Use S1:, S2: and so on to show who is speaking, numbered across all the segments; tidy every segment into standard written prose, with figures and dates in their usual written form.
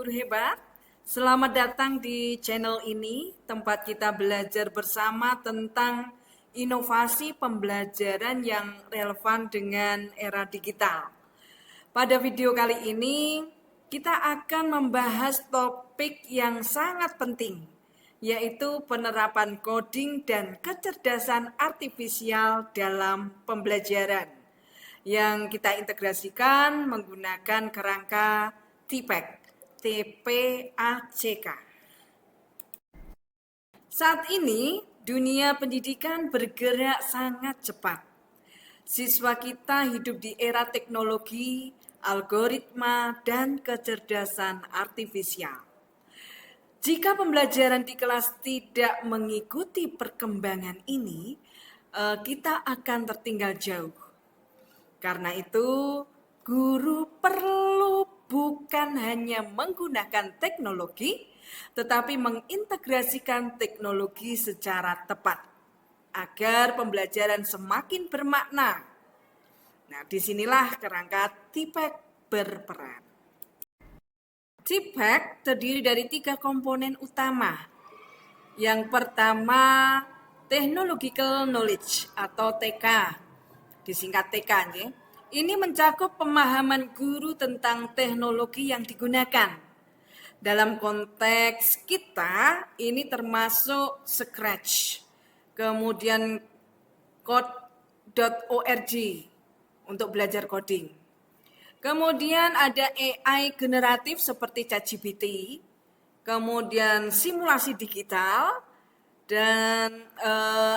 S1: guru hebat. Selamat datang di channel ini, tempat kita belajar bersama tentang inovasi pembelajaran yang relevan dengan era digital. Pada video kali ini, kita akan membahas topik yang sangat penting, yaitu penerapan coding dan kecerdasan artifisial dalam pembelajaran yang kita integrasikan menggunakan kerangka TPACK. Saat ini, dunia pendidikan bergerak sangat cepat. Siswa kita hidup di era teknologi, algoritma, dan kecerdasan artifisial. Jika pembelajaran di kelas tidak mengikuti perkembangan ini, kita akan tertinggal jauh. Karena itu, guru perlu bukan hanya menggunakan teknologi, tetapi mengintegrasikan teknologi secara tepat agar pembelajaran semakin bermakna. Nah, disinilah kerangka TPACK berperan. TPACK terdiri dari 3 komponen utama. Yang pertama, Technological Knowledge atau TK. Disingkat TK, ya. Ini mencakup pemahaman guru tentang teknologi yang digunakan. Dalam konteks kita, ini termasuk Scratch, kemudian code.org untuk belajar coding. Kemudian ada AI generatif seperti ChatGPT, kemudian simulasi digital, dan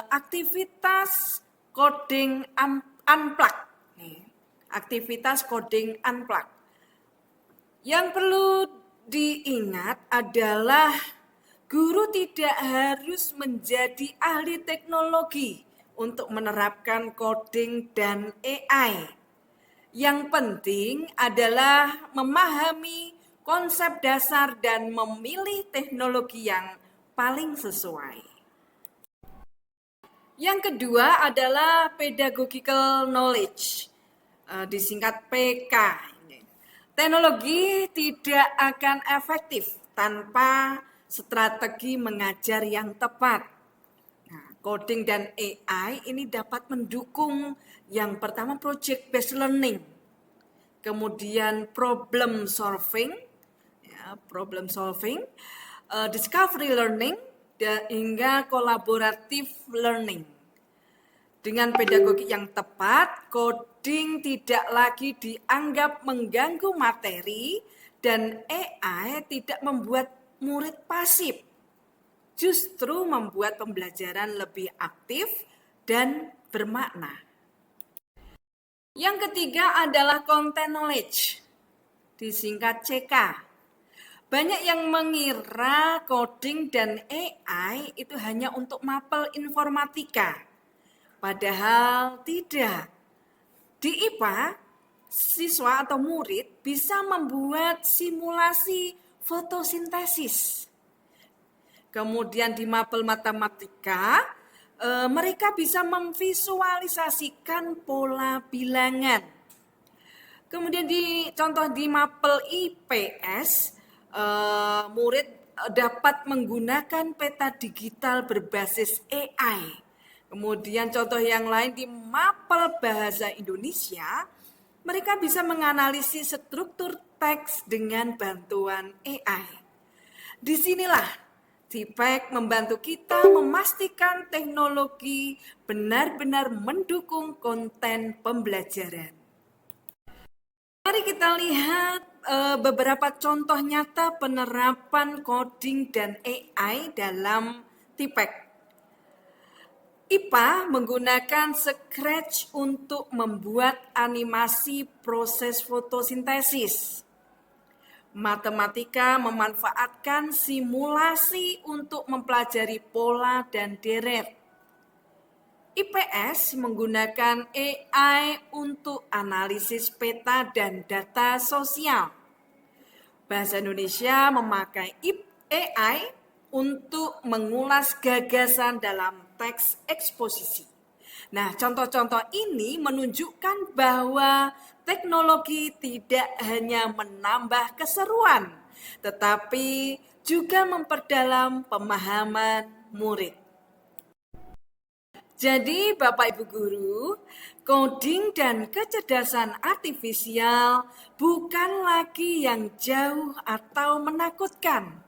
S1: aktivitas coding unplugged. Aktivitas coding unplugged. Yang perlu diingat adalah guru tidak harus menjadi ahli teknologi untuk menerapkan coding dan AI. Yang penting adalah memahami konsep dasar dan memilih teknologi yang paling sesuai. Yang kedua adalah pedagogical knowledge, disingkat PK. Teknologi tidak akan efektif tanpa strategi mengajar yang tepat. Nah, coding dan AI ini dapat mendukung yang pertama project based learning, kemudian problem solving, discovery learning, dan hingga collaborative learning. Dengan pedagogi yang tepat, coding tidak lagi dianggap mengganggu materi dan AI tidak membuat murid pasif, justru membuat pembelajaran lebih aktif dan bermakna. Yang ketiga adalah content knowledge, disingkat CK. Banyak yang mengira coding dan AI itu hanya untuk mapel informatika. Padahal tidak. Di IPA, siswa atau murid bisa membuat simulasi fotosintesis. Kemudian di mapel matematika, mereka bisa memvisualisasikan pola bilangan. Kemudian contoh di mapel IPS, murid dapat menggunakan peta digital berbasis AI. Kemudian contoh yang lain di mapel bahasa Indonesia, mereka bisa menganalisis struktur teks dengan bantuan AI. Disinilah TPACK membantu kita memastikan teknologi benar-benar mendukung konten pembelajaran. Mari kita lihat beberapa contoh nyata penerapan coding dan AI dalam TPACK. IPA menggunakan Scratch untuk membuat animasi proses fotosintesis. Matematika memanfaatkan simulasi untuk mempelajari pola dan deret. IPS menggunakan AI untuk analisis peta dan data sosial. Bahasa Indonesia memakai AI untuk mengulas gagasan dalam teks eksposisi. Nah, contoh-contoh ini menunjukkan bahwa teknologi tidak hanya menambah keseruan, tetapi juga memperdalam pemahaman murid. Jadi Bapak Ibu Guru, coding dan kecerdasan artifisial bukan lagi yang jauh atau menakutkan.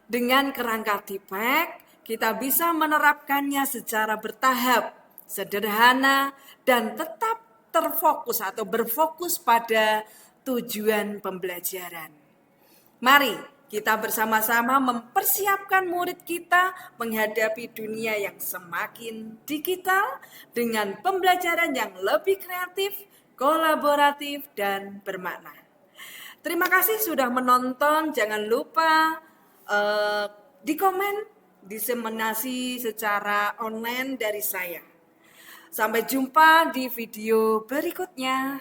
S1: Dengan kerangka TIPEC, kita bisa menerapkannya secara bertahap, sederhana, dan tetap terfokus atau berfokus pada tujuan pembelajaran. Mari kita bersama-sama mempersiapkan murid kita menghadapi dunia yang semakin digital dengan pembelajaran yang lebih kreatif, kolaboratif, dan bermakna. Terima kasih sudah menonton. Jangan lupa di komen diseminasi secara online dari saya. Sampai jumpa di video berikutnya.